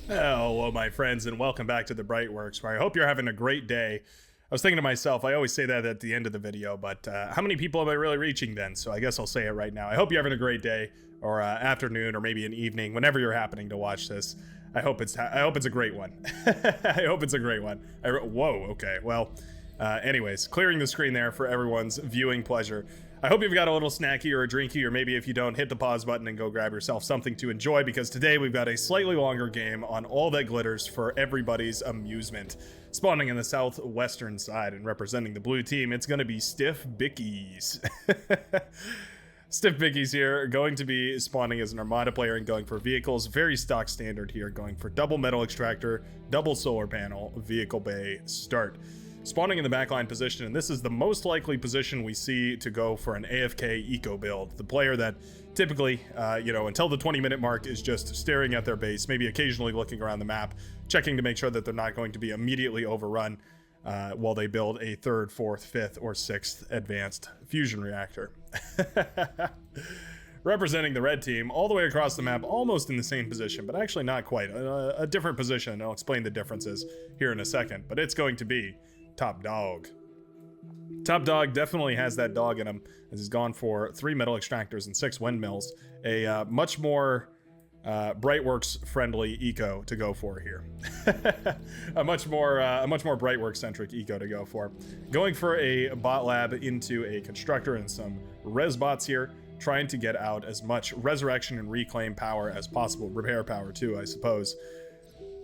Hello, my friends, and welcome back to the Brightworks, where I hope you're having a great day. I was thinking to myself, I always say that at the end of the video, but how many people am I really reaching then? So I guess I'll say it right now. I hope you're having a great day, or afternoon, or maybe an evening, whenever you're happening to watch this. I hope it's a great one. I hope it's a great one. Whoa, okay, well, anyways, clearing the screen there for everyone's viewing pleasure. I hope you've got a little snacky or a drinky, or maybe if you don't, hit the pause button and go grab yourself something to enjoy, because today we've got a slightly longer game on All That Glitters for everybody's amusement. Spawning in the southwestern side and representing the blue team, it's going to be Stiff Bickies. Stiff Bickies here, going to be spawning as an Armada player and going for vehicles. Very stock standard here, going for double metal extractor, double solar panel, vehicle bay, start. Spawning in the backline position, and this is the most likely position we see to go for an AFK eco build. The player that typically, until the 20-minute mark is just staring at their base, maybe occasionally looking around the map, checking to make sure that they're not going to be immediately overrun while they build a 3rd, 4th, 5th, or 6th advanced fusion reactor. Representing the red team all the way across the map, almost in the same position, but actually not quite. A different position. I'll explain the differences here in a second, but it's going to be Top Dog. Top Dog definitely has that dog in him, as he's gone for 3 metal extractors and 6 windmills. A much more Brightworks friendly eco to go for here. a much more Brightworks centric eco to go for. Going for a bot lab into a constructor and some res bots here, trying to get out as much resurrection and reclaim power as possible. Repair power too, I suppose.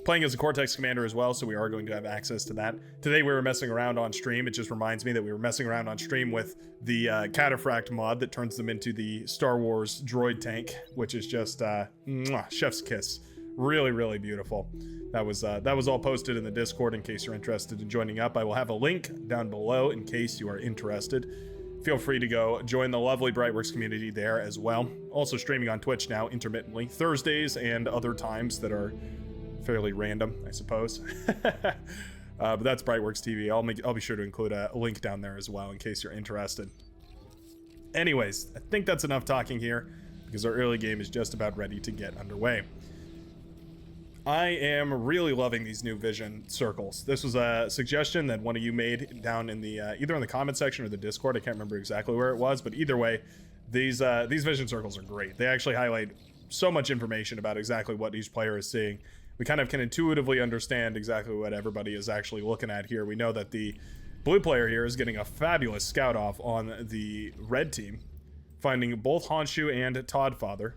Playing as a Cortex commander as well, so we are going to have access to that. Today we were messing around on stream. It just reminds me that we were messing around on stream with the Cataphract mod that turns them into the Star Wars droid tank, which is just chef's kiss. Really, really beautiful. That was all posted in the Discord in case you're interested in joining up. I will have a link down below in case you are interested. Feel free to go join the lovely Brightworks community there as well. Also streaming on Twitch now intermittently, Thursdays and other times that are fairly random, I suppose. But that's Brightworks TV. I'll be sure to include a link down there as well in case you're interested. Anyways, I think that's enough talking here, because our early game is just about ready to get underway. I am really loving these new vision circles. This was a suggestion that one of you made down in the either in the comment section or the Discord. I can't remember exactly where it was, but either way, these vision circles are great. They actually highlight so much information about exactly what each player is seeing. We kind of can intuitively understand exactly what everybody is actually looking at here. We know that the blue player here is getting a fabulous scout off on the red team, finding both Honshu and Toddfather.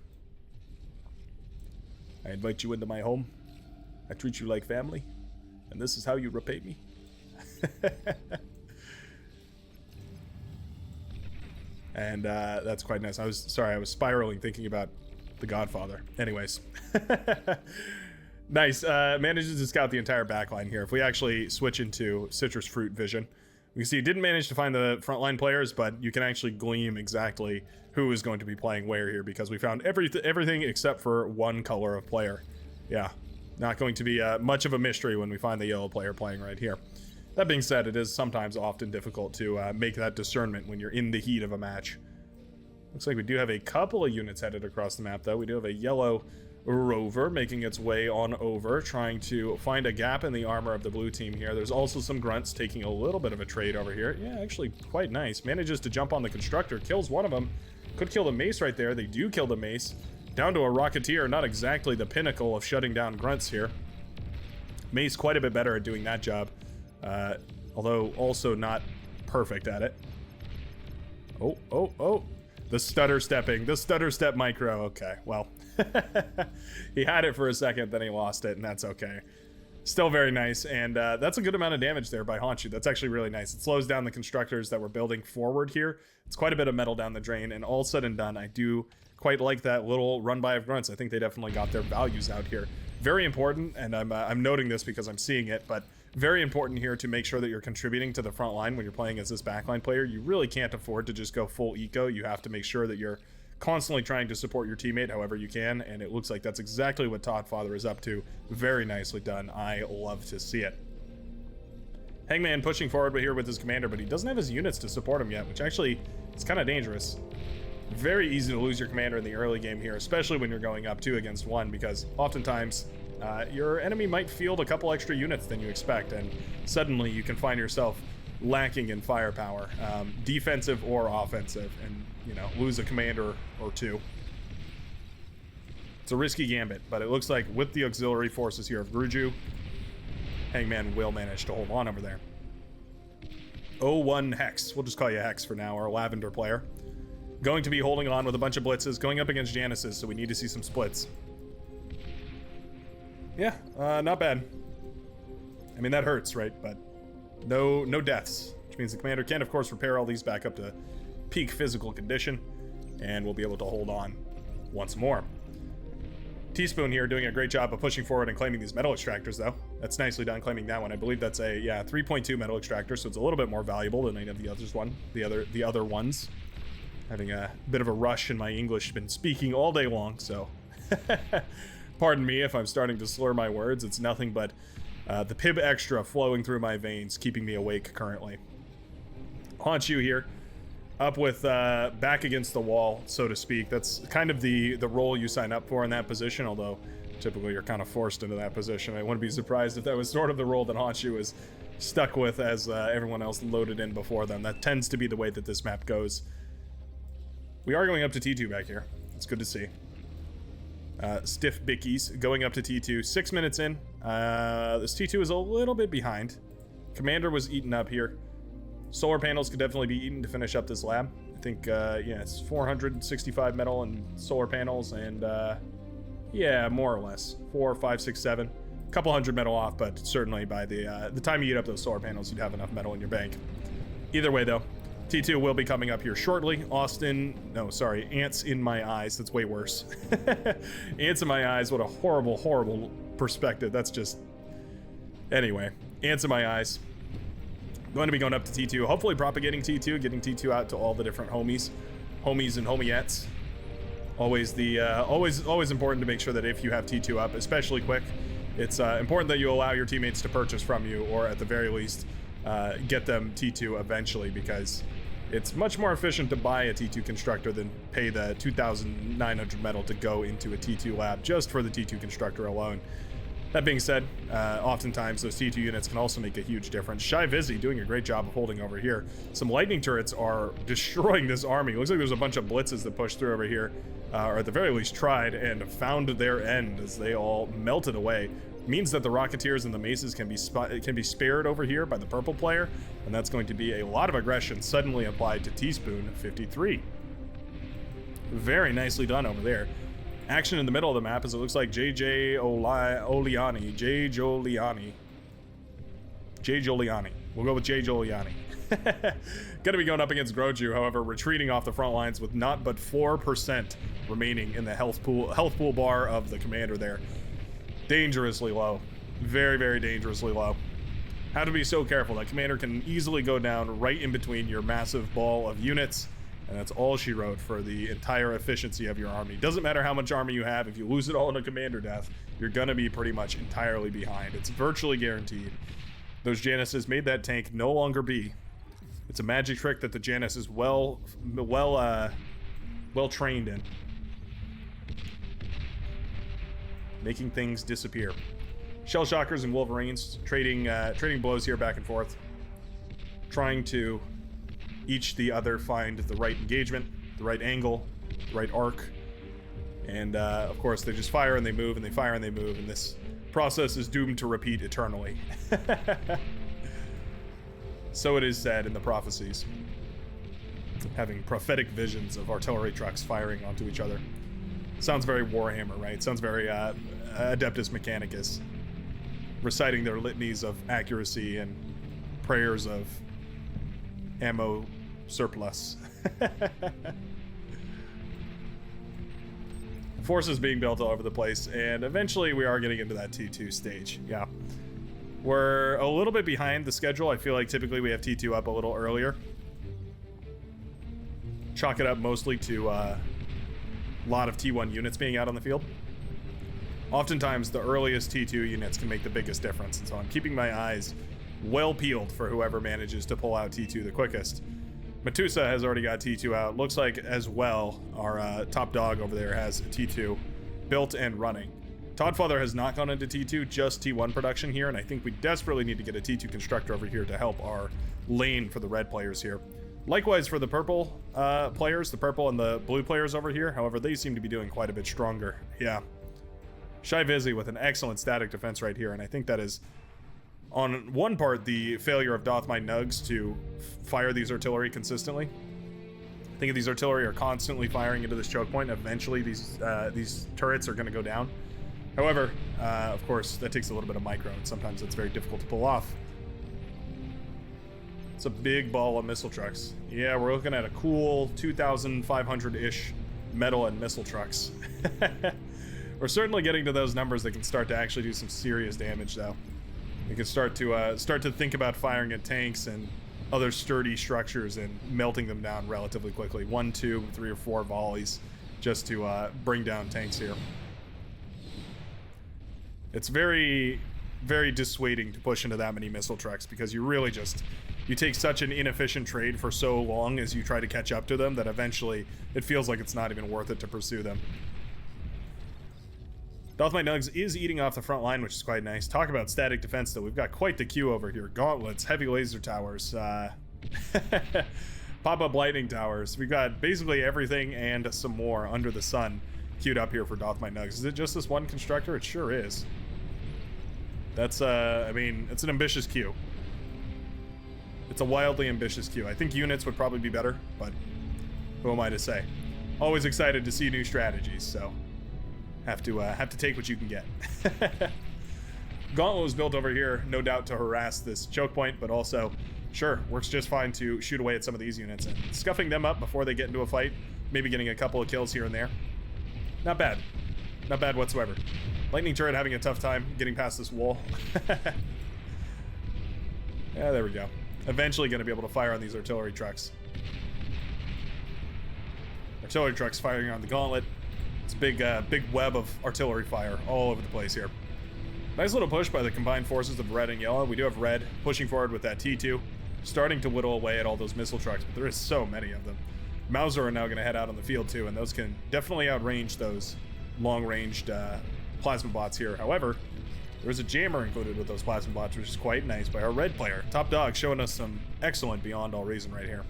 I invite you into my home. I treat you like family, and this is how you repay me. And that's quite nice. I was spiraling thinking about the Godfather. Anyways. Nice. Manages to scout the entire backline here. If we actually switch into citrus fruit vision, we can see he didn't manage to find the frontline players, but you can actually glean exactly who is going to be playing where here, because we found everything except for one color of player. Yeah, not going to be much of a mystery when we find the yellow player playing right here. That being said, it is sometimes often difficult to make that discernment when you're in the heat of a match. Looks like we do have a couple of units headed across the map, though. We do have a yellow rover making its way on over, trying to find a gap in the armor of the blue team here. There's also some grunts taking a little bit of a trade over here. Yeah, actually quite nice. Manages to jump on the constructor, kills one of them. Could kill the mace right there. They do kill the mace. Down to a rocketeer, not exactly the pinnacle of shutting down grunts here. Mace quite a bit better at doing that job, although also not perfect at it. Oh. The stutter step micro. Okay, well. He had it for a second, then he lost it, and that's okay. Still very nice, and that's a good amount of damage there by Honshu. That's actually really nice. It slows down the constructors that we're building forward here. It's quite a bit of metal down the drain, and all said and done, I do quite like that little run by of grunts. I think they definitely got their values out here. Very important, and I'm noting this because I'm seeing it, but very important here to make sure that you're contributing to the front line when you're playing as this backline player. You really can't afford to just go full eco. You have to make sure that you're constantly trying to support your teammate however you can, and it looks like that's exactly what Toddfather is up to. Very nicely done. I love to see it. Hangman pushing forward here with his commander, but he doesn't have his units to support him yet, which actually is kind of dangerous. Very easy to lose your commander in the early game here, especially when you're going up 2 against 1, because oftentimes your enemy might field a couple extra units than you expect, and suddenly you can find yourself lacking in firepower, defensive or offensive, and, you know, lose a commander or two. It's a risky gambit, but it looks like with the auxiliary forces here of Gruju, Hangman will manage to hold on over there. 01 Hex. We'll just call you Hex for now, our Lavender player. Going to be holding on with a bunch of blitzes, going up against Janices, so we need to see some splits. Yeah, not bad. I mean, that hurts, right? But no deaths, which means the commander can, of course, repair all these back up to peak physical condition, and we'll be able to hold on once more. Teaspoon here doing a great job of pushing forward and claiming these metal extractors, though. That's nicely done, claiming that one. I believe that's a 3.2 metal extractor, so it's a little bit more valuable than any of the other ones. Having a bit of a rush in my English, been speaking all day long, so pardon me if I'm starting to slur my words. It's nothing but the Pib Extra flowing through my veins, keeping me awake currently. Honshu here, up with back against the wall, so to speak. That's kind of the role you sign up for in that position, although typically you're kind of forced into that position. I wouldn't be surprised if that was sort of the role that Honshu was stuck with as everyone else loaded in before them. That tends to be the way that this map goes. We are going up to T2 back here. It's good to see. Stiff Bickies going up to T2. 6 minutes in. This T2 is a little bit behind. Commander was eaten up here. Solar panels could definitely be eaten to finish up this lab. I think, it's 465 metal and solar panels, and yeah, more or less. 4, 5, 6, 7. A couple hundred metal off, but certainly by the time you eat up those solar panels, you'd have enough metal in your bank. Either way, though, T2 will be coming up here shortly. Ants in my eyes. That's way worse. Ants in my eyes. What a horrible, horrible perspective. That's just... Anyway, ants in my eyes. Going to be going up to T2. Hopefully propagating T2, getting T2 out to all the different homies and homiettes. Always important to make sure that if you have T2 up, especially quick, it's important that you allow your teammates to purchase from you, or at the very least, get them T2 eventually, because it's much more efficient to buy a T2 constructor than pay the 2,900 metal to go into a T2 lab just for the T2 constructor alone. That being said, oftentimes those T2 units can also make a huge difference. Shy Vizzy doing a great job of holding over here. Some lightning turrets are destroying this army. Looks like there's a bunch of blitzes that pushed through over here, or at the very least tried and found their end as they all melted away. Means that the Rocketeers and the Maces can be spared over here by the purple player, and that's going to be a lot of aggression suddenly applied to Teaspoon 53. Very nicely done over there. Action in the middle of the map as it looks like Jay Giuliani. We'll go with Jay Giuliani. Gonna be going up against Groju, however, retreating off the front lines with not but 4% remaining in the health pool bar of the commander there. Dangerously low. Very, very dangerously low. How to be so careful. That commander can easily go down right in between your massive ball of units, and that's all she wrote for the entire efficiency of your army. Doesn't matter how much army you have, if you lose it all in a commander death, you're gonna be pretty much entirely behind. It's virtually guaranteed. Those Janices made that tank no longer be. It's a magic trick that the Janus is well trained in. Making things disappear. Shell Shockers and Wolverines trading blows here back and forth, trying to each the other find the right engagement, the right angle, the right arc, and of course they just fire and they move and they fire and they move, and this process is doomed to repeat eternally. So it is said in the prophecies, having prophetic visions of artillery trucks firing onto each other. Sounds very Warhammer, right? Sounds very Adeptus Mechanicus, reciting their litanies of accuracy and prayers of ammo surplus. Forces being built all over the place, and eventually we are getting into that T2 stage. Yeah. We're a little bit behind the schedule. I feel like typically we have T2 up a little earlier. Chalk it up mostly to lot of T1 units being out on the field. Oftentimes the earliest T2 units can make the biggest difference, and so I'm keeping my eyes well peeled for whoever manages to pull out T2 the quickest. Metusa has already got T2 out. Looks like as well our top dog over there has T2 built and running. Toddfather has not gone into T2, just T1 production here, and I think we desperately need to get a T2 constructor over here to help our lane for the red players here. Likewise for the purple players, the purple and the blue players over here. However, they seem to be doing quite a bit stronger. Yeah. Shy Vizzy with an excellent static defense right here, and I think that is, on one part, the failure of Dothmai Nugs to fire these artillery consistently. I think if these artillery are constantly firing into this choke point, eventually these turrets are going to go down. However, of course, that takes a little bit of micro, and sometimes it's very difficult to pull off. It's a big ball of missile trucks. Yeah, we're looking at a cool 2,500-ish metal and missile trucks. We're certainly getting to those numbers that can start to actually do some serious damage, though. We can start to think about firing at tanks and other sturdy structures and melting them down relatively quickly. 1, 2, 3, or 4 volleys just to bring down tanks here. It's very, very dissuading to push into that many missile trucks because you really just, you take such an inefficient trade for so long as you try to catch up to them that eventually it feels like it's not even worth it to pursue them. Dothmai Nugs is eating off the front line, which is quite nice. Talk about static defense, though. We've got quite the queue over here. Gauntlets, heavy laser towers, pop-up lightning towers. We've got basically everything and some more under the sun queued up here for Dothmai Nugs. Is it just this one constructor? It sure is. That's, I mean, it's an ambitious queue. It's a wildly ambitious queue. I think units would probably be better, but who am I to say? Always excited to see new strategies, so have to take what you can get. Gauntlet was built over here, no doubt to harass this choke point, but also, sure, works just fine to shoot away at some of these units and scuffing them up before they get into a fight, maybe getting a couple of kills here and there. Not bad. Not bad whatsoever. Lightning turret having a tough time getting past this wall. Yeah, there we go. Eventually going to be able to fire on these artillery trucks. Artillery trucks firing on the gauntlet. It's a big web of artillery fire all over the place here. Nice little push by the combined forces of red and yellow. We do have red pushing forward with that T2, starting to whittle away at all those missile trucks, but there is so many of them. Mauser are now going to head out on the field too, and those can definitely outrange those long-ranged plasma bots here. However, there's a jammer included with those plasma bots, which is quite nice by our red player. Top Dog showing us some excellent Beyond All Reason right here.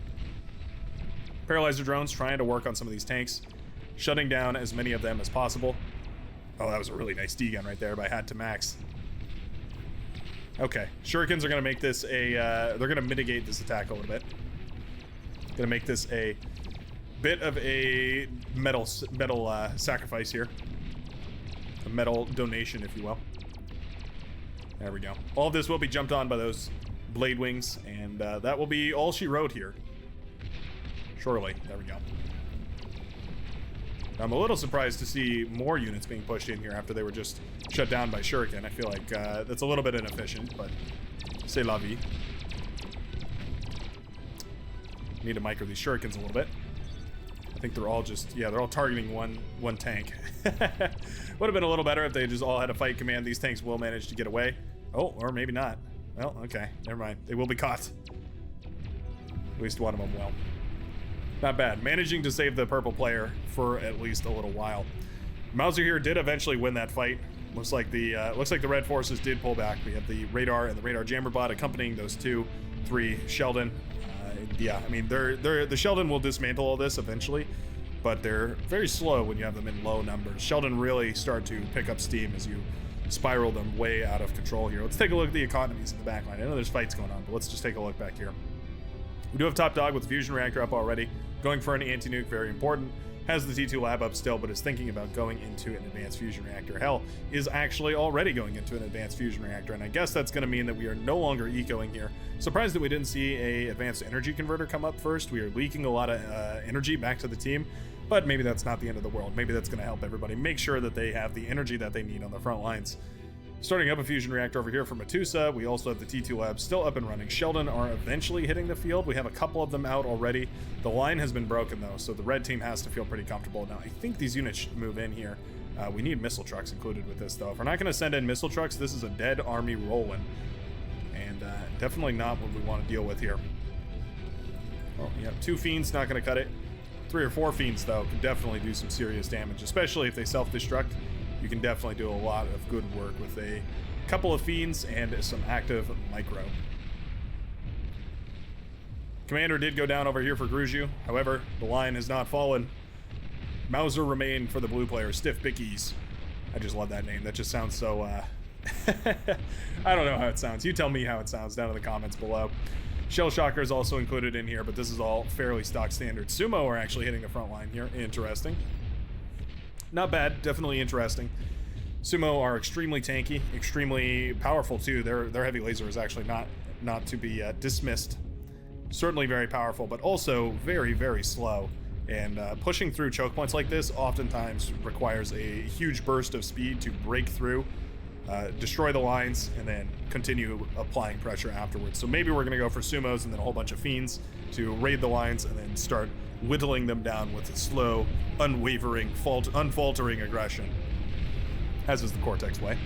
Paralyzer drones trying to work on some of these tanks, shutting down as many of them as possible. Oh, that was a really nice D-gun right there by Hat to Max. Okay, shurikens are going to make this a, they're going to mitigate this attack a little bit. Going to make this a bit of a metal sacrifice here. A metal donation, if you will. There we go. All of this will be jumped on by those blade wings, and that will be all she wrote here. Surely. There we go. I'm a little surprised to see more units being pushed in here after they were just shut down by Shuriken. I feel like that's a little bit inefficient, but c'est la vie. Need to micro these Shurikens a little bit. I think they're all just, yeah, they're all targeting one tank. Would have been a little better if they just all had a fight command. These tanks will manage to get away. Oh, or maybe not. Well, okay, never mind. They will be caught. At least one of them will. Not bad. Managing to save the purple player for at least a little while. Mauser here did eventually win that fight. Looks like the red forces did pull back. We have the radar and the radar jammer bot accompanying those 2-3 Sheldon. Yeah, I mean, the Sheldon will dismantle all this eventually, but they're very slow when you have them in low numbers. Sheldon really start to pick up steam as you spiral them way out of control here. Let's take a look at the economies in the backline. I know there's fights going on, but let's just take a look back here. We do have Top Dog with the fusion reactor up already, going for an anti-nuke, very important. Has the T2 lab up still, but is thinking about going into an advanced fusion reactor. Hell, is actually already going into an advanced fusion reactor, and I guess that's going to mean that we are no longer ecoing here. Surprised that we didn't see a advanced energy converter come up first. We are leaking a lot of energy back to the team, but maybe that's not the end of the world. Maybe that's going to help everybody make sure that they have the energy that they need on the front lines. Starting up a fusion reactor over here for Metusa. We also have the T2 lab still up and running. Sheldon are eventually hitting the field. We have a couple of them out already. The line has been broken though, so the red team has to feel pretty comfortable. Now, I think these units should move in here. We need missile trucks included with this though. If we're not going to send in missile trucks, this is a dead army rolling. And definitely not what we want to deal with here. Well, yeah, 2 Fiends not going to cut it. 3 or 4 Fiends though could definitely do some serious damage, especially if they self-destruct. you can definitely do a lot of good work with a couple of fiends and some active micro. Commander did go down over here for Gruju. However, the line has not fallen. Mauser remained for the blue player, Stiff Bickies. I just love that name. That just sounds so, I don't know how it sounds. You tell me how it sounds down in the comments below. Shell Shocker is also included in here, but this is all fairly stock standard. Sumo are actually hitting the front line here. Interesting. Not bad. Definitely interesting. Sumo are extremely tanky, extremely powerful too. Their heavy laser is actually not to be dismissed. Certainly very powerful, but also very, very slow. And pushing through choke points like this oftentimes requires a huge burst of speed to break through, destroy the lines, and then continue applying pressure afterwards. So maybe we're going to go for Sumos and then a whole bunch of fiends to raid the lines and then start whittling them down with a slow, unwavering, unfaltering aggression, as is the Cortex way.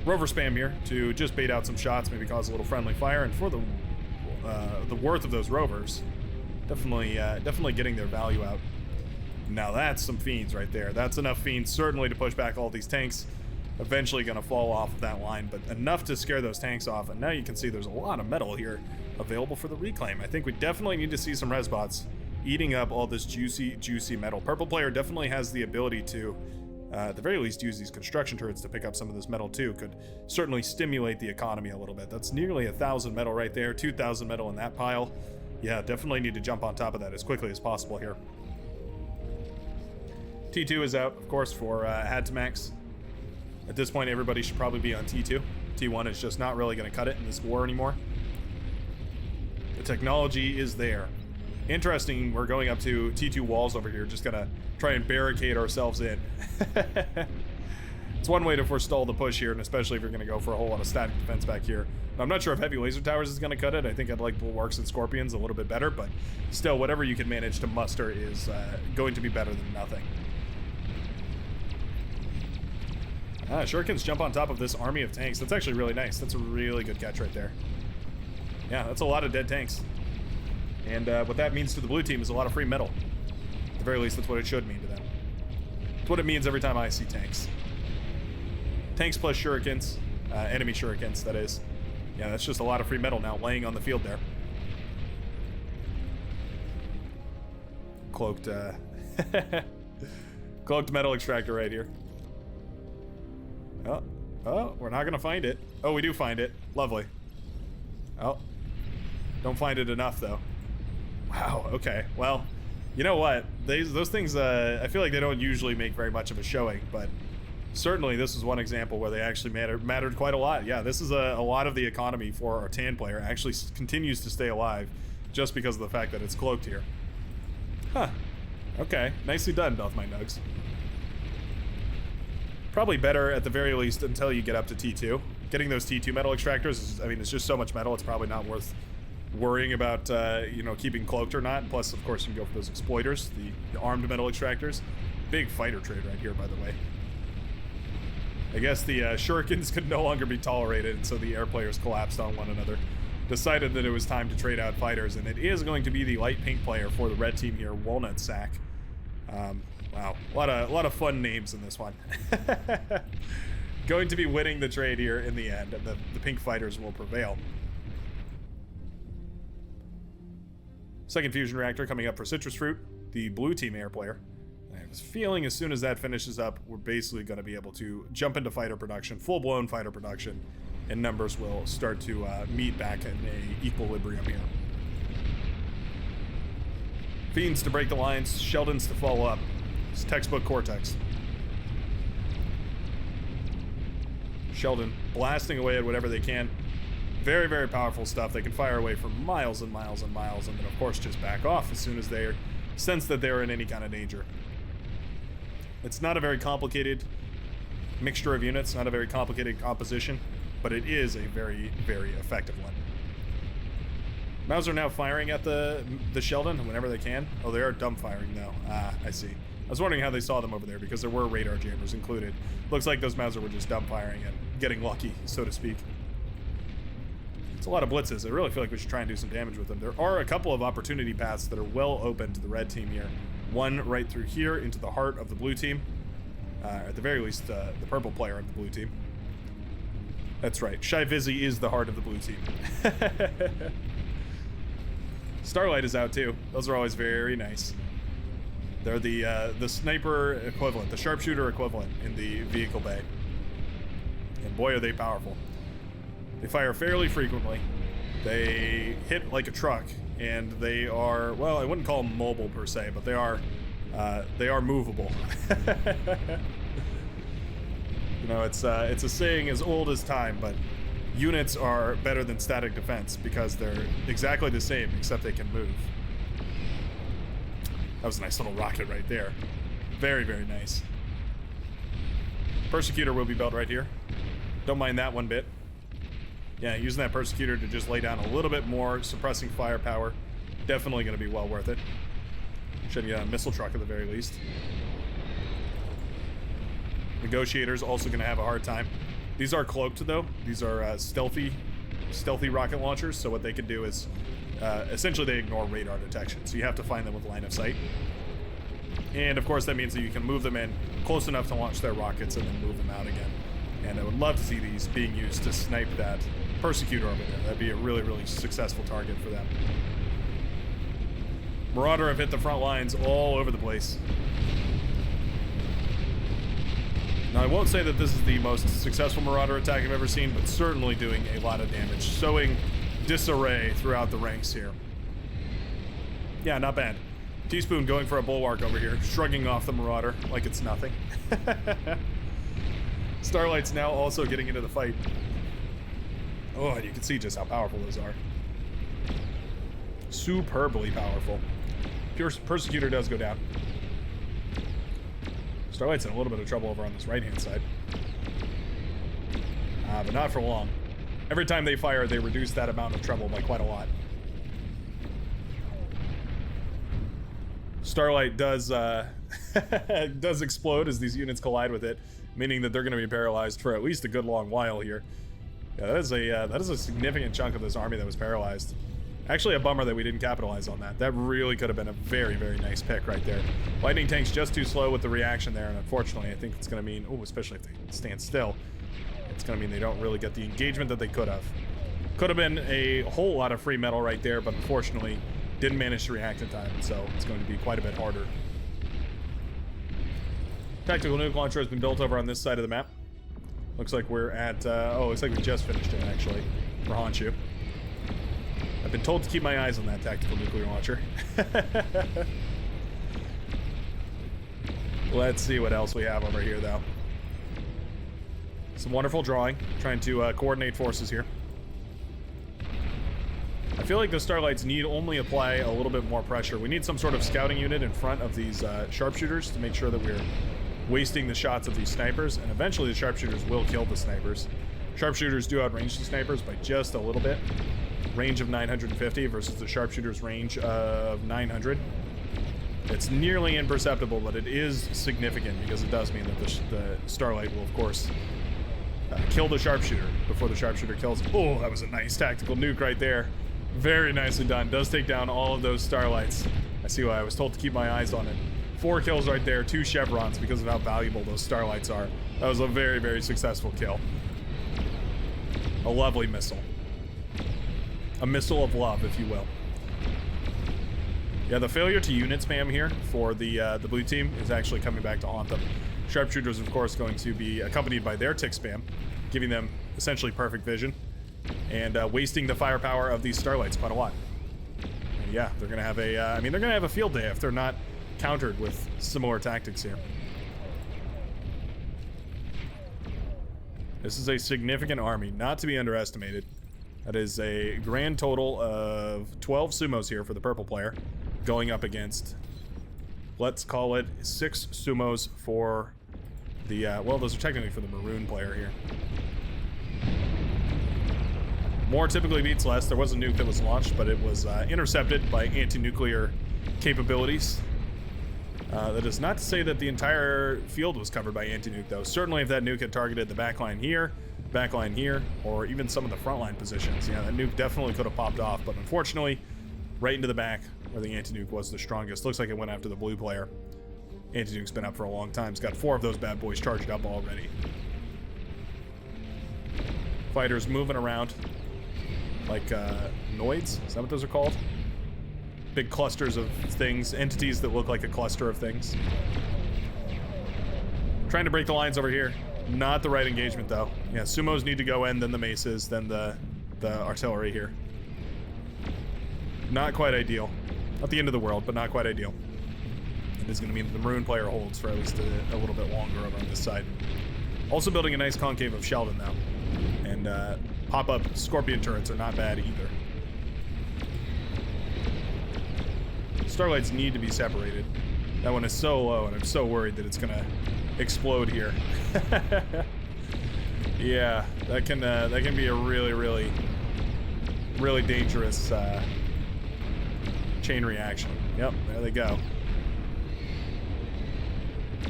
Rover spam here to just bait out some shots, maybe cause a little friendly fire, and for the worth of those rovers, definitely getting their value out. Now that's some fiends right there. That's enough fiends certainly to push back all these tanks. Eventually going to fall off of that line, but enough to scare those tanks off. And now you can see there's a lot of metal here available for the reclaim. I think we definitely need to see some resbots eating up all this juicy metal. Purple player definitely has the ability to, at the very least, use these construction turrets to pick up some of this metal too. Could certainly stimulate the economy a little bit. That's nearly 1,000 metal right there, 2,000 metal in that pile. Yeah, definitely need to jump on top of that as quickly as possible here. T2 is out, of course, for Hadtamax. At this point, everybody should probably be on T2. T1 is just not really going to cut it in this war anymore. The technology is there. Interesting, we're going up to T2 walls over here, just going to try and barricade ourselves in. It's one way to forestall the push here, and especially if you're going to go for a whole lot of static defense back here. I'm not sure if Heavy Laser Towers is going to cut it. I think I'd like Bulwarks and Scorpions a little bit better, but still, whatever you can manage to muster is going to be better than nothing. Shurikens jump on top of this army of tanks. That's actually really nice. That's a really good catch right there. Yeah, that's a lot of dead tanks. And what that means to the blue team is a lot of free metal. At the very least, that's what it should mean to them. It's what it means every time I see tanks. Tanks plus shurikens, enemy shurikens, that is. Yeah, that's just a lot of free metal now laying on the field there. Cloaked, cloaked metal extractor right here. Oh, we're not gonna find it. Oh, we do find it. Lovely. Oh, don't find it enough though. Wow, okay. Well, you know what? Those things, I feel like they don't usually make very much of a showing, but certainly this is one example where they actually mattered quite a lot. Yeah, this is a lot of the economy for our Tan player actually continues to stay alive just because of the fact that it's cloaked here. Huh. Okay, nicely done, Doth My Nugs. Probably better at the very least until you get up to T2. Getting those T2 metal extractors is, I mean, it's just so much metal, it's probably not worth worrying about, you know, keeping cloaked or not. Plus, of course, you can go for those exploiters, the armed metal extractors. Big fighter trade right here, by the way. I guess the shurikens could no longer be tolerated, and so the air players collapsed on one another. Decided that it was time to trade out fighters, and it is going to be the light pink player for the red team here, Walnut Sack. Wow, a lot of fun names in this one. Going to be winning the trade here in the end, and the pink fighters will prevail. Second fusion reactor coming up for Citrus Fruit, the blue team air player. I have a feeling as soon as that finishes up, we're basically going to be able to jump into fighter production, full-blown fighter production, and numbers will start to meet back in a equilibrium here. Fiends to break the lines, Sheldons to follow up. It's textbook Cortex. Sheldon blasting away at whatever they can. Very, very powerful stuff. They can fire away for miles and miles and miles, and then of course just back off as soon as they sense that they're in any kind of danger. It's not a very complicated mixture of units, not a very complicated composition, but it is a very, very effective one. Mauser now firing at the Sheldon whenever they can. Oh, they are dumb firing though. Ah, I see. I was wondering how they saw them over there because there were radar jammers included. Looks like those Mauser were just dumb firing and getting lucky, so to speak. It's a lot of blitzes. I really feel like we should try and do some damage with them. There are a couple of opportunity paths that are well open to the red team here. One right through here into the heart of the blue team. At the very least, the purple player of the blue team. That's right. Shy Vizzy is the heart of the blue team. Starlight is out too. Those are always very nice. They're the sniper equivalent, the sharpshooter equivalent in the vehicle bay. And boy, are they powerful. They fire fairly frequently. They hit like a truck, and they are, well, I wouldn't call them mobile per se, but they are movable. You know, it's a saying as old as time, but units are better than static defense because they're exactly the same, except they can move. That was a nice little rocket right there. Very, very nice. Persecutor will be built right here. Don't mind that one bit. Yeah, using that Persecutor to just lay down a little bit more suppressing firepower. Definitely going to be well worth it. Should get a missile truck at the very least. Negotiators also going to have a hard time. These are cloaked though. These are stealthy rocket launchers. So what they can do is essentially they ignore radar detection. So you have to find them with line of sight. And of course that means that you can move them in close enough to launch their rockets and then move them out again. And I would love to see these being used to snipe that Persecutor over there. That'd be a really, really successful target for them. Marauder have hit the front lines all over the place. Now, I won't say that this is the most successful Marauder attack I've ever seen, but certainly doing a lot of damage, sowing disarray throughout the ranks here. Yeah, not bad. Teaspoon going for a bulwark over here, shrugging off the Marauder like it's nothing. Starlight's now also getting into the fight. Oh, and you can see just how powerful those are. Superbly powerful. Persecutor does go down. Starlight's in a little bit of trouble over on this right-hand side. But not for long. Every time they fire, they reduce that amount of trouble by quite a lot. Starlight does does explode as these units collide with it, meaning that they're going to be paralyzed for at least a good long while here. Yeah, that is a significant chunk of this army that was paralyzed. Actually, a bummer that we didn't capitalize on that. That really could have been a very, very nice pick right there. Lightning Tank's just too slow with the reaction there, and unfortunately, I think it's going to mean, oh, especially if they stand still, it's going to mean they don't really get the engagement that they could have. Could have been a whole lot of free metal right there, but unfortunately, didn't manage to react in time, so it's going to be quite a bit harder. Tactical nuke launcher has been built over on this side of the map. Looks like we're at, oh, looks like we just finished it, actually, for Honshu. I've been told to keep my eyes on that tactical nuclear launcher. Let's see what else we have over here, though. Some wonderful drawing, trying to coordinate forces here. I feel like the Starlights need only apply a little bit more pressure. We need some sort of scouting unit in front of these sharpshooters to make sure that we're wasting the shots of these snipers, and eventually the sharpshooters will kill the snipers. Sharpshooters do outrange the snipers by just a little bit. Range of 950 versus the sharpshooter's range of 900. It's nearly imperceptible, but it is significant because it does mean that the Starlight will, of course, kill the sharpshooter before the sharpshooter kills him. Oh, that was a nice tactical nuke right there. Very nicely done. Does take down all of those Starlights. I see why I was told to keep my eyes on it. 4 kills right there, 2 chevrons because of how valuable those Starlights are. That was a very, very successful kill. A lovely missile. A missile of love, if you will. Yeah, the failure to unit spam here for the blue team is actually coming back to haunt them. Sharpshooters, of course, going to be accompanied by their tick spam, giving them essentially perfect vision, and wasting the firepower of these Starlights quite a lot. And yeah, they're gonna have a, I mean, they're gonna have a field day if they're not countered with similar tactics here. This is a significant army, not to be underestimated. That is a grand total of 12 sumos here for the purple player, going up against, let's call it 6 sumos for the, well, those are technically for the maroon player here. More typically beats less. There was a nuke that was launched, but it was intercepted by anti-nuclear capabilities. That is not to say that the entire field was covered by anti-nuke, though. Certainly if that nuke had targeted the backline here, or even some of the frontline positions, yeah, that nuke definitely could have popped off, but unfortunately, right into the back where the anti-nuke was the strongest. Looks like it went after the blue player. Anti-Nuke's been up for a long time. It's got 4 of those bad boys charged up already. Fighters moving around like noids. Is that what those are called? Big clusters of things, entities that look like a cluster of things. Trying to break the lines over here. Not the right engagement though. Yeah, sumos need to go in, then the maces, then the artillery here. Not quite ideal. Not the end of the world, but not quite ideal. It is going to mean that the Maroon player holds for at least a little bit longer over on this side. Also building a nice concave of Sheldon now. And pop-up Scorpion turrets are not bad either. Starlights need to be separated. That one is so low, and I'm so worried that it's going to explode here. Yeah, that can be a really, really, really dangerous chain reaction. Yep, there they go.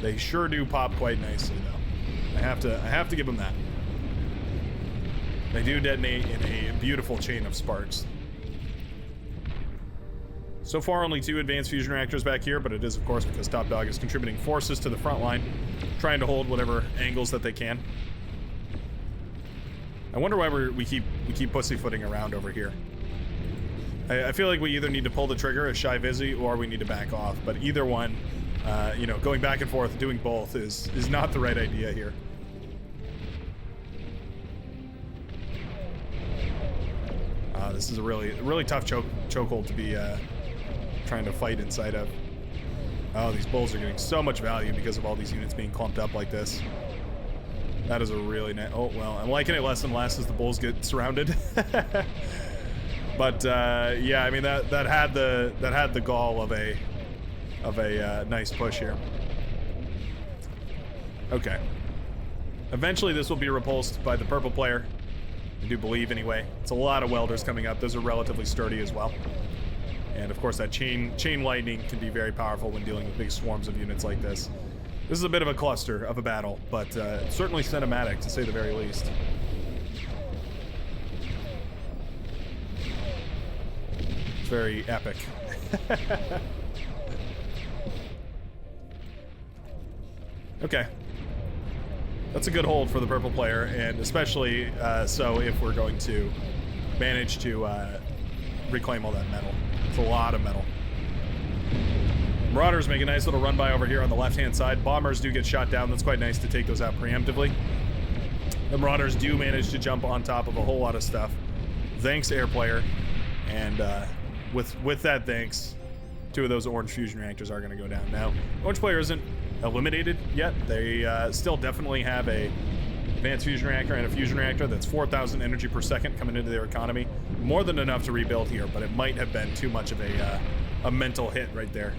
They sure do pop quite nicely, though. I have to give them that. They do detonate in a beautiful chain of sparks. So far, only 2 advanced fusion reactors back here, but it is, of course, because Top Dog is contributing forces to the front line, trying to hold whatever angles that they can. I wonder why we keep pussyfooting around over here. I feel like we either need to pull the trigger as Shy Vizzy, or we need to back off. But either one, you know, going back and forth, doing both is not the right idea here. This is a really tough chokehold to be trying to fight inside of. Oh, these bulls are getting so much value because of all these units being clumped up like this. That is a really nice. Oh well, I'm liking it less and less as the bulls get surrounded. But yeah, I mean that had the gall of a nice push here. Okay. Eventually, this will be repulsed by the purple player. I do believe, anyway. It's a lot of welders coming up. Those are relatively sturdy as well. And of course, that chain lightning can be very powerful when dealing with big swarms of units like this. This is a bit of a cluster of a battle, but certainly cinematic, to say the very least. It's very epic. Okay. That's a good hold for the purple player, and especially so if we're going to manage to reclaim all that metal. It's a lot of metal. Marauders make a nice little run by over here on the left-hand side. Bombers do get shot down. That's quite nice to take those out preemptively. The Marauders do manage to jump on top of a whole lot of stuff. Thanks, Air Player. And with that thanks, 2 of those orange fusion reactors are going to go down. Now, Orange Player isn't eliminated yet. They still definitely have a advanced fusion reactor and a fusion reactor that's 4,000 energy per second coming into their economy. More than enough to rebuild here, but it might have been too much of a mental hit right there.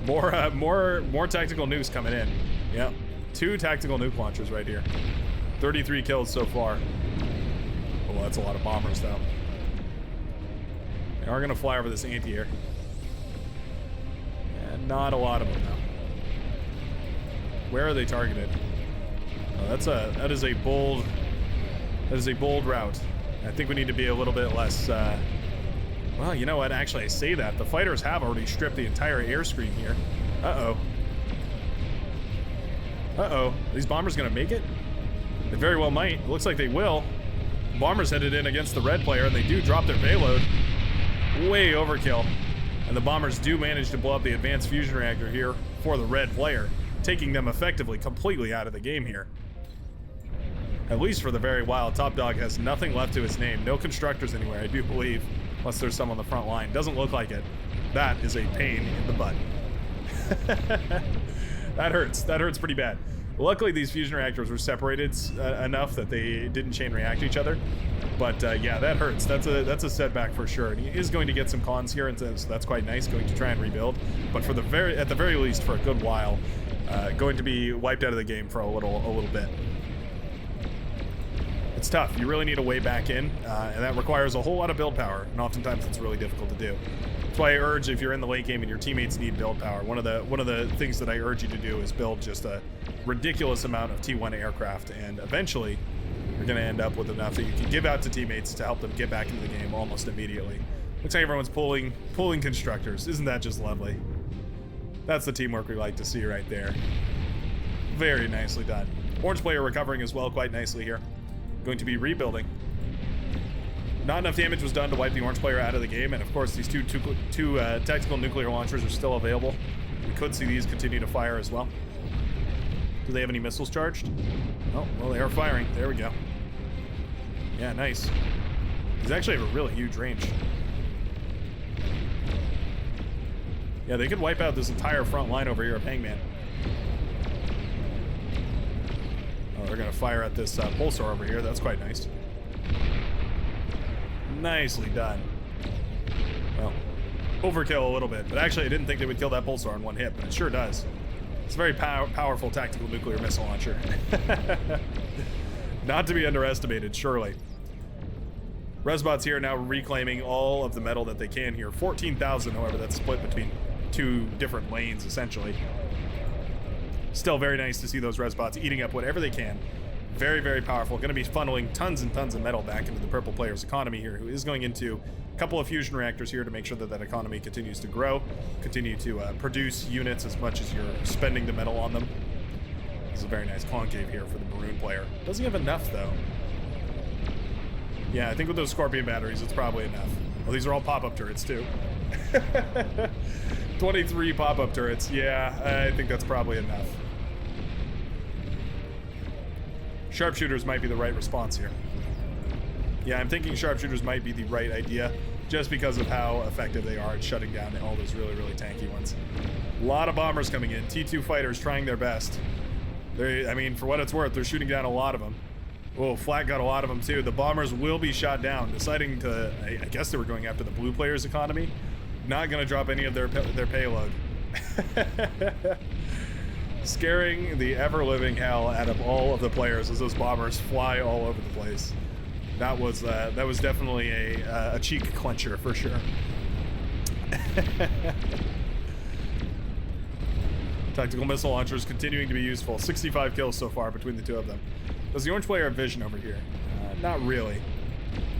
More tactical nukes coming in. Yep, 2 tactical nuke launchers right here. 33 kills so far. Oh, well, that's a lot of bombers though. They are gonna fly over this anti-air. And not a lot of them though. Where are they targeted? Oh, that is a bold route. I think we need to be a little bit less. Well, you know what? Actually, I say that the fighters have already stripped the entire air screen here. Uh oh. These bombers gonna make it? They very well might. It looks like they will. Bombers headed in against the red player, and they do drop their payload. Way overkill. And the bombers do manage to blow up the advanced fusion reactor here for the red player, taking them effectively completely out of the game here. At least for the very while. Top Dog has nothing left to his name. No constructors anywhere, I do believe, unless there's some on the front line. Doesn't look like it. That is a pain in the butt. That hurts. That hurts pretty bad. Luckily, these fusion reactors were separated enough that they didn't chain react to each other. But yeah, that hurts. That's a setback for sure. And he is going to get some cons here, and so that's quite nice. Going to try and rebuild, but for at the very least, for a good while, going to be wiped out of the game for a little bit. It's tough. You really need a way back in, and that requires a whole lot of build power, and oftentimes it's really difficult to do. That's why I urge, if you're in the late game and your teammates need build power, one of the things that I urge you to do is build just a ridiculous amount of T1 aircraft, and eventually you're going to end up with enough that you can give out to teammates to help them get back into the game almost immediately. Looks like everyone's pulling constructors. Isn't that just lovely? That's the teamwork we like to see right there. Very nicely done. Orange player recovering as well quite nicely here. Going to be rebuilding. Not enough damage was done to wipe the orange player out of the game, and of course these two tactical nuclear launchers are still available. We could see these continue to fire as well. Do they have any missiles charged? Oh, well, they are firing. There we go. Yeah, nice. These actually have a really huge range. Yeah, they could wipe out this entire front line over here of Hangman. Oh, they're going to fire at this pulsar over here. That's quite nice. Nicely done. Well, overkill a little bit, but actually I didn't think they would kill that pulsar in one hit, but it sure does. It's a very powerful tactical nuclear missile launcher. Not to be underestimated, surely. Resbots here now reclaiming all of the metal that they can here. 14,000, however, that's split between two different lanes, essentially. Still very nice to see those Resbots eating up whatever they can. Very, very powerful. Going to be funneling tons and tons of metal back into the purple player's economy here, who is going into a couple of fusion reactors here to make sure that that economy continues to grow, continue to produce units as much as you're spending the metal on them. This is a very nice concave here for the maroon player. Doesn't have enough, though. Yeah, I think with those Scorpion batteries, it's probably enough. Well, these are all pop-up turrets, too. 23 pop-up turrets. Yeah, I think that's probably enough. Sharpshooters might be the right response here. Yeah, I'm thinking sharpshooters might be the right idea just because of how effective they are at shutting down all those really, really tanky ones. A lot of bombers coming in. T2 fighters trying their best. I mean, for what it's worth, they're shooting down a lot of them. Oh, Flat got a lot of them too. The bombers will be shot down, deciding to, I guess they were going after the blue player's economy. Not going to drop any of their payload. Scaring the ever-living hell out of all of the players as those bombers fly all over the place. That was definitely a cheek clencher for sure. Tactical missile launchers continuing to be useful. 65 kills so far between the two of them. Does the orange player have vision over here? Not really.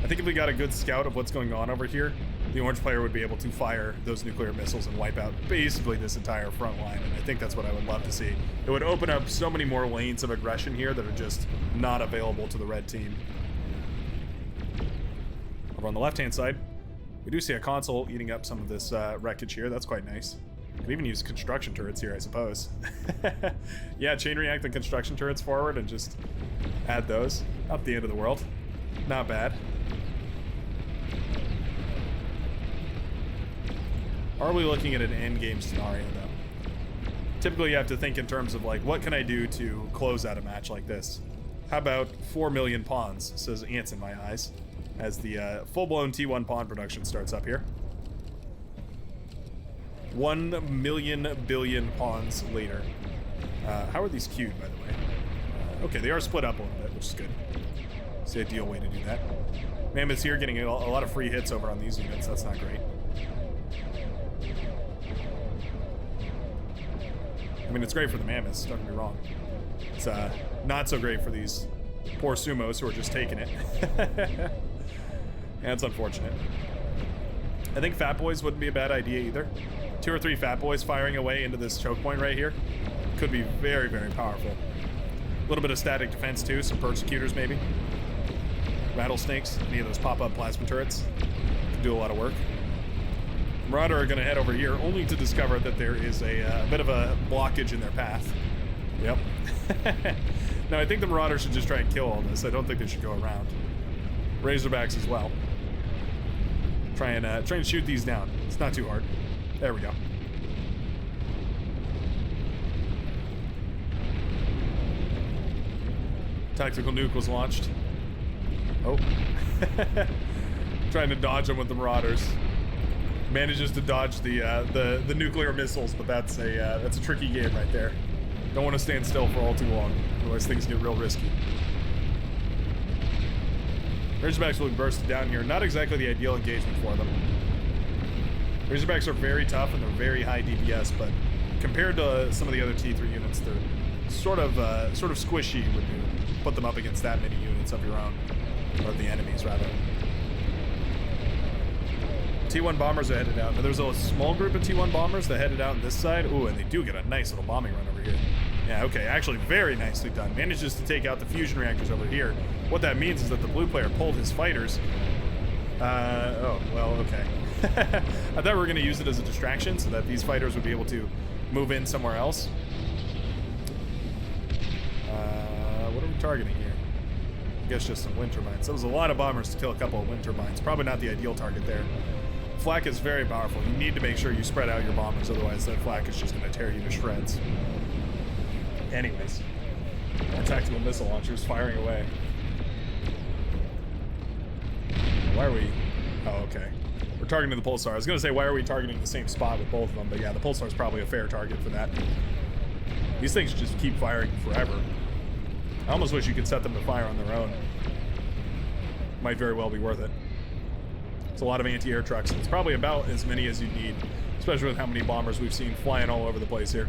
I think if we got a good scout of what's going on over here, the orange player would be able to fire those nuclear missiles and wipe out basically this entire front line, and I think that's what I would love to see. It would open up so many more lanes of aggression here that are just not available to the red team. Over on the left-hand side, we do see a console eating up some of this wreckage here. That's quite nice. Could even use construction turrets here, I suppose. Yeah, chain react the construction turrets forward and just add those. Not the end of the world. Not bad. Are we looking at an end game scenario, though? Typically, you have to think in terms of, like, what can I do to close out a match like this? How about 4 million pawns, says Ants in my eyes, as the full-blown T1 pawn production starts up here. 1 million billion pawns later. How are these queued, by the way? Okay, they are split up a little bit, which is good. It's the ideal way to do that. Mammoth's here getting a lot of free hits over on these units. That's not great. I mean, it's great for the Mammoths, don't get me wrong. It's not so great for these poor sumos who are just taking it. That's unfortunate. I think Fat Boys wouldn't be a bad idea either. 2 or 3 Fat Boys firing away into this choke point right here could be very, very powerful. A little bit of static defense too, some Persecutors maybe. Rattlesnakes, any of those pop-up plasma turrets can do a lot of work. Marauder are going to head over here only to discover that there is a bit of a blockage in their path. Yep. No, I think the Marauders should just try and kill all this. I don't think they should go around. Razorbacks as well. Try and shoot these down. It's not too hard. There we go. Tactical nuke was launched. Oh. Trying to dodge them with the Marauders. Manages to dodge the nuclear missiles, but that's a tricky game right there. Don't want to stand still for all too long, otherwise things get real risky. Razorbacks will be bursted down here. Not exactly the ideal engagement for them. Razorbacks are very tough and they're very high DPS, but compared to some of the other T3 units, they're sort of squishy when you put them up against that many units of your own, or the enemies rather. T1 bombers are headed out. Now, there's a small group of T1 bombers that headed out on this side. Ooh, and they do get a nice little bombing run over here. Yeah, okay, actually very nicely done. Manages to take out the fusion reactors over here. What that means is that the blue player pulled his fighters. Oh, well, okay. I thought we were going to use it as a distraction so that these fighters would be able to move in somewhere else. What are we targeting here? I guess just some wind turbines. That was a lot of bombers to kill a couple of wind turbines. Probably not the ideal target there. Flak is very powerful. You need to make sure you spread out your bombers, otherwise that flak is just going to tear you to shreds. Anyways, our tactical missile launchers firing away. Why are we... Oh, okay. We're targeting the Pulsar. I was going to say, why are we targeting the same spot with both of them? But yeah, the Pulsar is probably a fair target for that. These things just keep firing forever. I almost wish you could set them to fire on their own. Might very well be worth it. It's a lot of anti-air trucks. It's probably about as many as you need, especially with how many bombers we've seen flying all over the place here.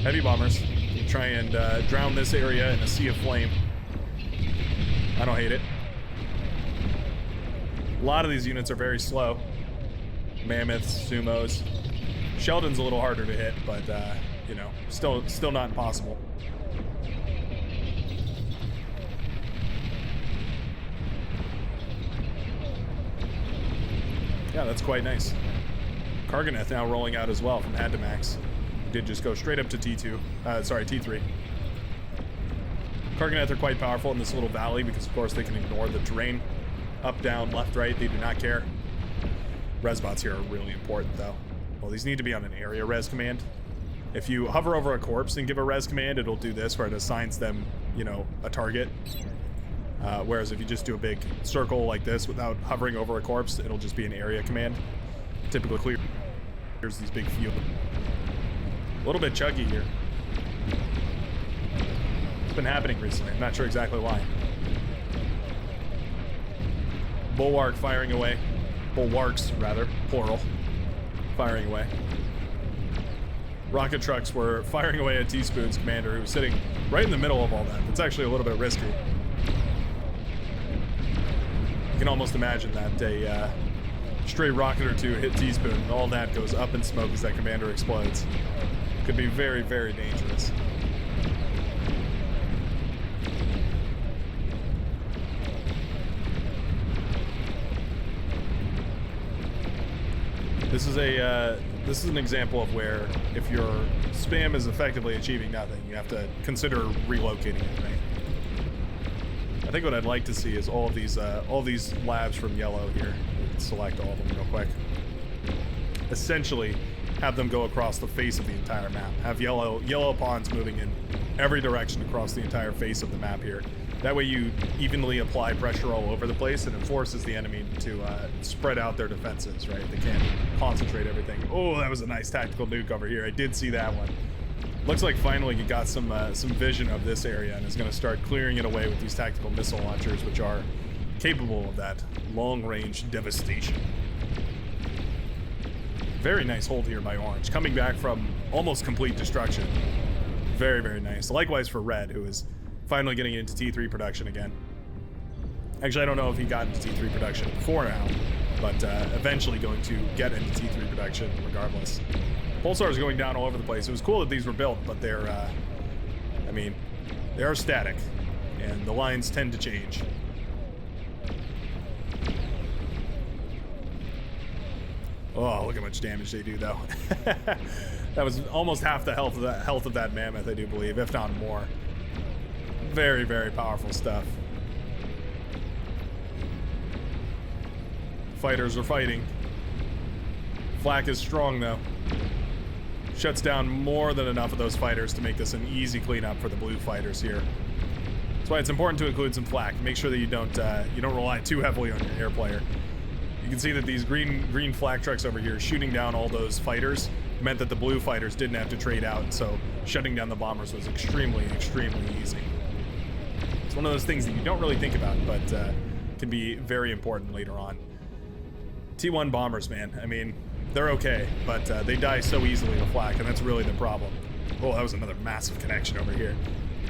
Heavy bombers. You try and drown this area in a sea of flame. I don't hate it. A lot of these units are very slow. Mammoths, Sumos. Sheldon's a little harder to hit, but you know, still not impossible. Yeah, that's quite nice. Karganeth now rolling out as well from Hadamax. Did just go straight up to T2. T3. Karganeth are quite powerful in this little valley because, of course, they can ignore the terrain. Up, down, left, right, they do not care. Resbots here are really important, though. Well, these need to be on an area res command. If you hover over a corpse and give a res command, it'll do this, where it assigns them, you know, a target. Whereas if you just do a big circle like this without hovering over a corpse, it'll just be an area command. Typically clears these big fields. A little bit chuggy here. It's been happening recently. I'm not sure exactly why. Bulwark firing away. Bulwarks, rather, plural. Firing away. Rocket trucks were firing away at Teaspoon's commander, who was sitting right in the middle of all that. It's actually a little bit risky. You can almost imagine that a stray rocket or two hit Teaspoon, and all that goes up in smoke as that commander explodes. Could be very, very dangerous. This is an example of where if your spam is effectively achieving nothing, you have to consider relocating it, right? I think what I'd like to see is all these labs from yellow here. Select all of them real quick. Essentially, have them go across the face of the entire map. Have yellow pawns moving in every direction across the entire face of the map here. That way you evenly apply pressure all over the place, and it forces the enemy to spread out their defenses, right? They can't concentrate everything. Oh, that was a nice tactical nuke over here. I did see that one. Looks like finally you got some vision of this area and is going to start clearing it away with these tactical missile launchers, which are capable of that long-range devastation. Very nice hold here by Orange, coming back from almost complete destruction. Very, very nice. Likewise for Red, who is finally getting into T3 production again. Actually, I don't know if he got into T3 production before now, but eventually going to get into T3 production regardless. Pulsar is going down all over the place. It was cool that these were built, but they're, I mean, they are static, and the lines tend to change. Oh, look how much damage they do, though. That was almost half the health of that mammoth, I do believe, if not more. Very, very powerful stuff. Fighters are fighting. Flak is strong, though. Shuts down more than enough of those fighters to make this an easy cleanup for the blue fighters here. That's why it's important to include some flak. Make sure that you don't rely too heavily on your air player. You can see that these green flak trucks over here shooting down all those fighters meant that the blue fighters didn't have to trade out, so shutting down the bombers was extremely, extremely easy. It's one of those things that you don't really think about, but can be very important later on. T1 bombers, man. I mean, they're okay, but they die so easily to flak, and that's really the problem. Oh, that was another massive connection over here.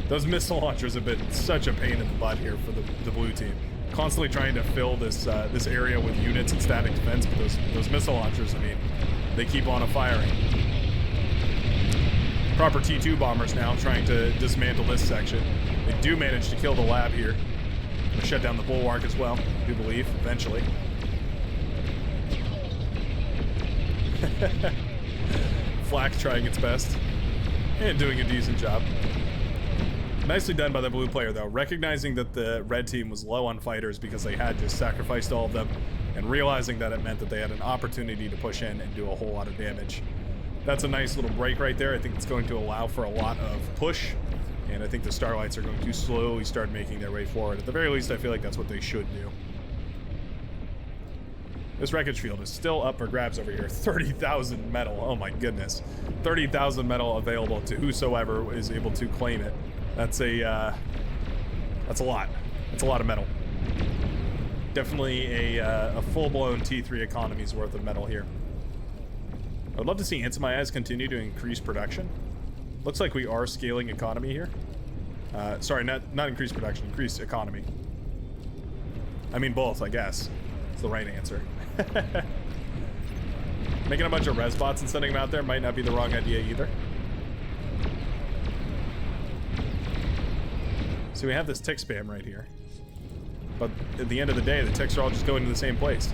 Those missile launchers have been such a pain in the butt here for the blue team. constantly trying to fill this this area with units and static defense, but those missile launchers, I mean, they keep on firing. Proper T2 bombers now trying to dismantle this section. They do manage to kill the lab here. Gonna shut down the bulwark as well, I do believe, eventually. Flak trying its best and doing a decent job. Nicely done by the blue player though, recognizing that the red team was low on fighters because they had just sacrificed all of them, and realizing that it meant that they had an opportunity to push in and do a whole lot of damage. That's a nice little break right there. I think it's going to allow for a lot of push, and I think the Starlights are going to slowly start making their way forward. At the very least, I feel like that's what they should do. This wreckage field is still up for grabs over here. 30,000 metal. Oh my goodness. 30,000 metal available to whosoever is able to claim it. That's a lot. That's a lot of metal. Definitely a full-blown T3 economy's worth of metal here. I would love to see Ants in My Eyes continue to increase production. Looks like we are scaling economy here. Sorry, not increase production, increase economy. I mean both, I guess. It's the right answer. Making a bunch of res bots and sending them out there might not be the wrong idea either. So we have this tick spam right here. But at the end of the day, the ticks are all just going to the same place.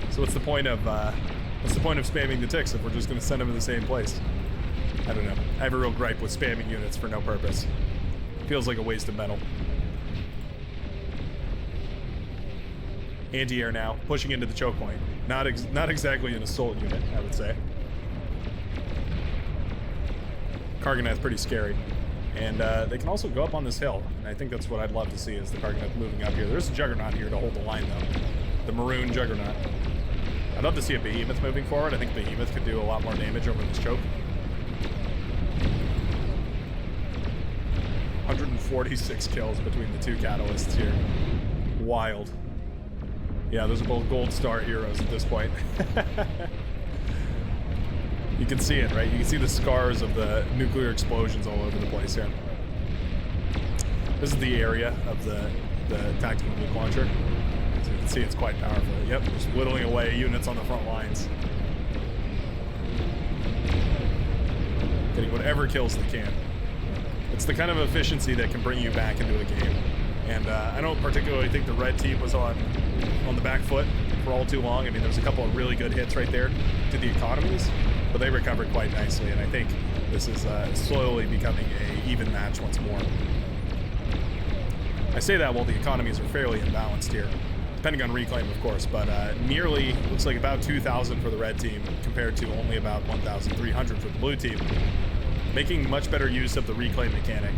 So what's the point of spamming the ticks if we're just going to send them to the same place? I don't know. I have a real gripe with spamming units for no purpose. Feels like a waste of metal. Anti-air now, pushing into the choke point. Not exactly an assault unit, I would say. Karganath's pretty scary. And they can also go up on this hill, and I think that's what I'd love to see, is the Karganath moving up here. There's a Juggernaut here to hold the line, though. The maroon Juggernaut. I'd love to see a Behemoth moving forward. I think Behemoth could do a lot more damage over this choke. 146 kills between the two catalysts here. Wild. Yeah, those are both gold star heroes at this point. You can see it, right? You can see the scars of the nuclear explosions all over the place here. This is the area of the tactical nuke launcher. So you can see it's quite powerful. Yep, just whittling away units on the front lines. Getting whatever kills they can. It's the kind of efficiency that can bring you back into a game. And I don't particularly think the red team was on the back foot for all too long. I mean, there's a couple of really good hits right there to the economies, but they recovered quite nicely, and I think this is slowly becoming a even match once more. I say that while the economies are fairly imbalanced here, depending on reclaim, of course, but nearly, looks like about 2,000 for the red team compared to only about 1,300 for the blue team. Making much better use of the reclaim mechanic.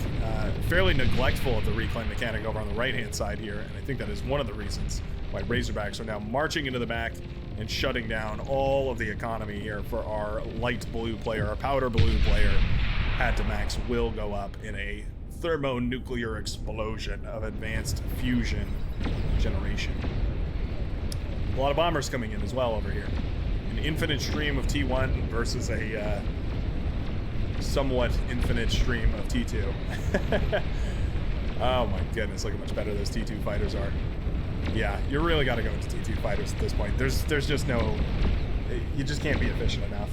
Fairly neglectful of the reclaim mechanic over on the right-hand side here, and I think that is one of the reasons why Razorbacks are now marching into the back and shutting down all of the economy here for our light blue player. Our powder blue player, Atomax, will go up in a thermonuclear explosion of advanced fusion generation. A lot of bombers coming in as well over here. An infinite stream of T1 versus a somewhat infinite stream of T2. Oh my goodness, look how much better those T2 fighters are. Yeah, you really got to go into T2 fighters at this point. There's just no... You just can't be efficient enough.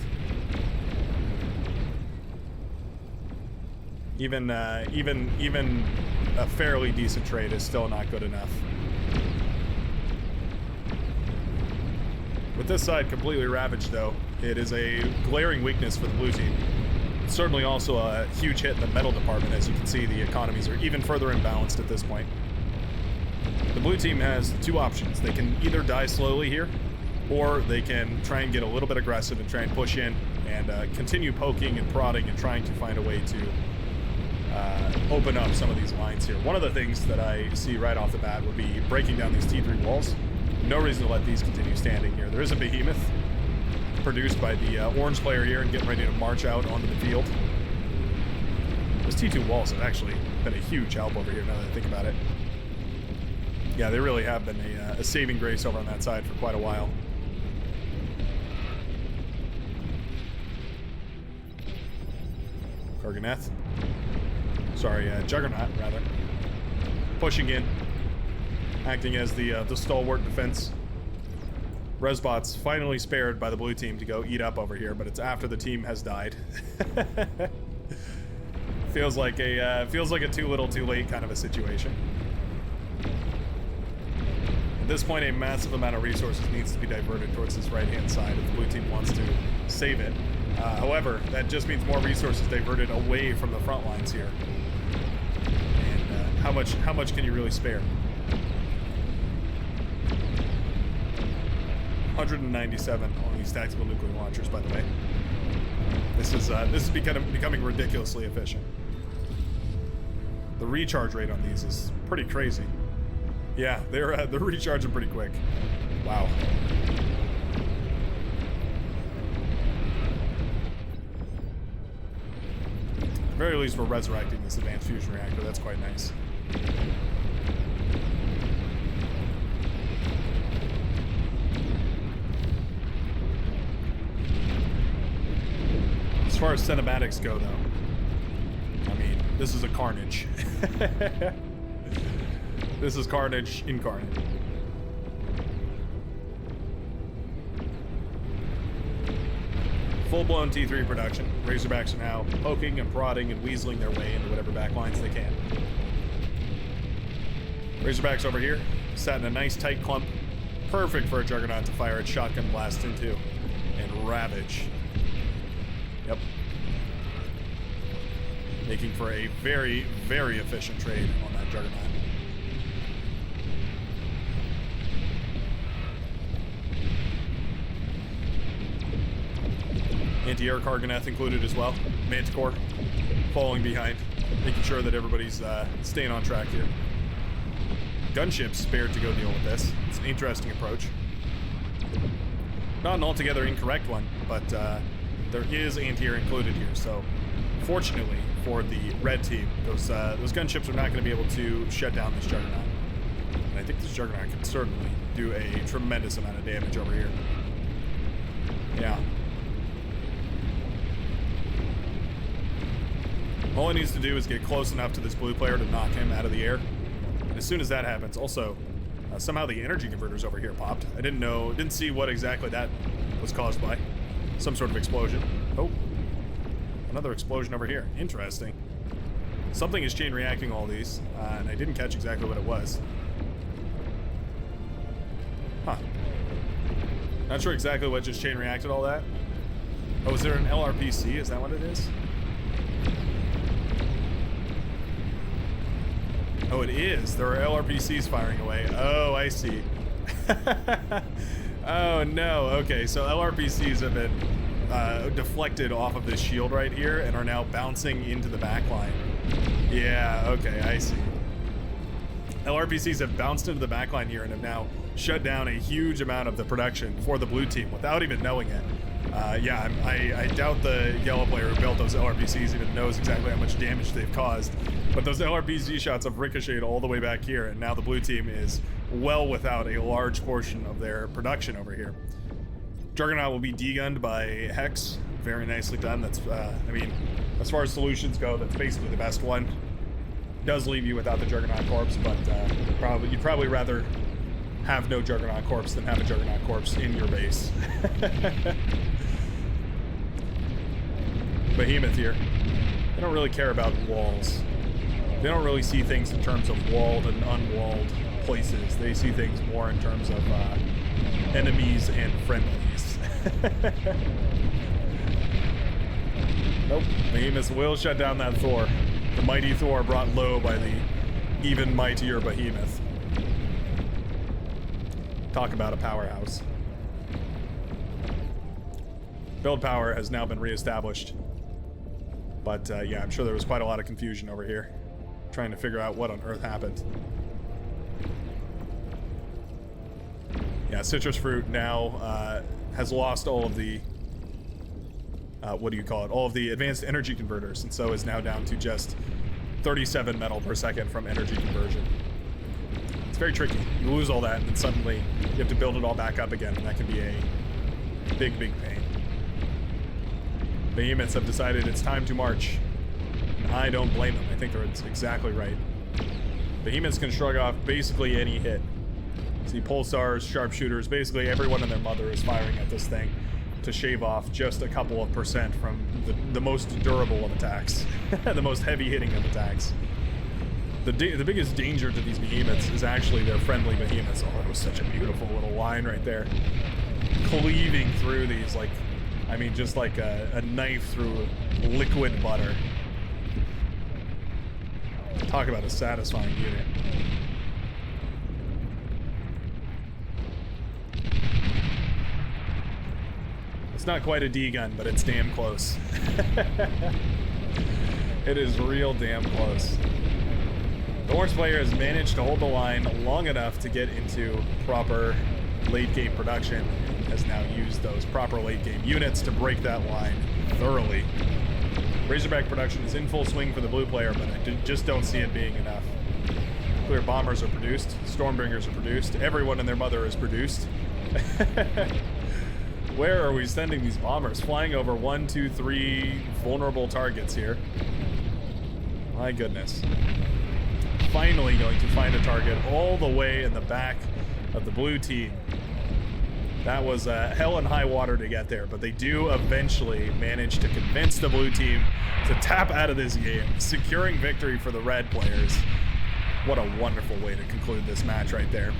Even a fairly decent trade is still not good enough. With this side completely ravaged, though, it is a glaring weakness for the blue team. It's certainly also a huge hit in the metal department. As you can see, the economies are even further imbalanced at this point. The blue team has two options. They can either die slowly here, or they can try and get a little bit aggressive and try and push in and continue poking and prodding and trying to find a way to open up some of these lines here. One of the things that I see right off the bat would be breaking down these T3 walls. No reason to let these continue standing here. There is a Behemoth produced by the orange player here and getting ready to march out onto the field. Those T2 walls have actually been a huge help over here now that I think about it. Yeah, they really have been a saving grace over on that side for quite a while. Karganath. Sorry, Juggernaut, rather. Pushing in. acting as the stalwart defense. Resbots finally spared by the blue team to go eat up over here, but it's after the team has died. feels like a too little too late kind of a situation. At this point, a massive amount of resources needs to be diverted towards this right-hand side if the blue team wants to save it. However, that just means more resources diverted away from the front lines here. And how much can you really spare? 197 on these tactical nuclear launchers, by the way. This is becoming ridiculously efficient. The recharge rate on these is pretty crazy. Yeah, they're recharging pretty quick. Wow. At the very least, we're resurrecting this advanced fusion reactor. That's quite nice. As far as cinematics go, though, I mean, this is a carnage. This is carnage incarnate. Full-blown T3 production. Razorbacks are now poking and prodding and weaseling their way into whatever backlines they can. Razorbacks over here, sat in a nice tight clump. Perfect for a Juggernaut to fire its shotgun blast into and ravage. Yep. Making for a very, very efficient trade on that Juggernaut. Anti-air Karganeth included as well. Manticore following behind, making sure that everybody's staying on track here. Gunships spared to go deal with this. It's an interesting approach. Not an altogether incorrect one, but there is anti-air included here, so fortunately for the red team, those gunships are not going to be able to shut down this Juggernaut. And I think this Juggernaut can certainly do a tremendous amount of damage over here. Yeah. All it needs to do is get close enough to this blue player to knock him out of the air. And as soon as that happens, also, somehow the energy converters over here popped. I didn't see what exactly that was caused by. Some sort of explosion. Oh, another explosion over here. Interesting. Something is chain reacting all these, and I didn't catch exactly what it was. Huh. Not sure exactly what just chain reacted all that. Oh, is there an LRPC? Is that what it is? Oh, it is. There are LRPCs firing away. Oh, I see. Oh, no. Okay, so LRPCs have been deflected off of this shield right here and are now bouncing into the backline. Yeah, okay, I see. LRPCs have bounced into the backline here and have now shut down a huge amount of the production for the blue team without even knowing it. Yeah, I doubt the yellow player who built those LRPCs even knows exactly how much damage they've caused. But those LRPC shots have ricocheted all the way back here, and now the blue team is well without a large portion of their production over here. Juggernaut will be degunned by Hex. Very nicely done. That's, I mean, as far as solutions go, that's basically the best one. Does leave you without the Juggernaut corpse, but you'd probably rather have no Juggernaut corpse than have a Juggernaut corpse in your base. Behemoth here. They don't really care about walls. They don't really see things in terms of walled and unwalled places. They see things more in terms of enemies and friendlies. Nope. Behemoth will shut down that Thor. The mighty Thor brought low by the even mightier Behemoth. Talk about a powerhouse. Build power has now been reestablished. But yeah, I'm sure there was quite a lot of confusion over here, trying to figure out what on earth happened. Yeah, Citrus Fruit now has lost all of the, what do you call it? All of the advanced energy converters, and so is now down to just 37 metal per second from energy conversion. It's very tricky. You lose all that, and then suddenly you have to build it all back up again, and that can be a big, big pain. Behemoths have decided it's time to march, and I don't blame them. I think they're exactly right. Behemoths can shrug off basically any hit See pulsars, sharpshooters, basically everyone and their mother is firing at this thing to shave off just a couple of percent from the most durable of attacks, the most heavy-hitting of attacks. The biggest danger to these behemoths is actually their friendly behemoths. Oh, that was such a beautiful little line right there. Cleaving through these, like, I mean, just like a knife through liquid butter. Talk about a satisfying unit. It's not quite a D gun, but it's damn close. It is real damn close. The Orange player has managed to hold the line long enough to get into proper late game production, has now used those proper late game units to break that line thoroughly. Razorback production is in full swing for the blue player, but I just don't see it being enough. Clear bombers are produced, Stormbringers are produced, everyone and their mother is produced. Where are we sending these bombers? Flying over 1, 2, 3 vulnerable targets here. My goodness. Finally going to find a target all the way in the back of the blue team. That was hell and high water to get there, but they do eventually manage to convince the blue team to tap out of this game, securing victory for the red players. What a wonderful way to conclude this match right there.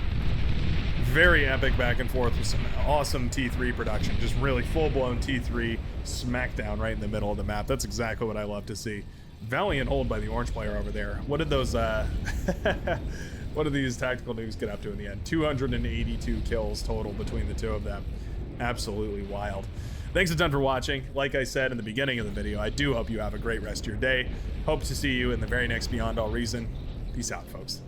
Very epic back and forth with some awesome T3 production. Just really full-blown T3 smackdown right in the middle of the map. That's exactly what I love to see. Valiant hold by the orange player over there. What did those, what did these tactical noobs get up to in the end? 282 kills total between the two of them. Absolutely wild. Thanks a ton for watching. Like I said in the beginning of the video, I do hope you have a great rest of your day. Hope to see you in the very next Beyond All Reason. Peace out, folks.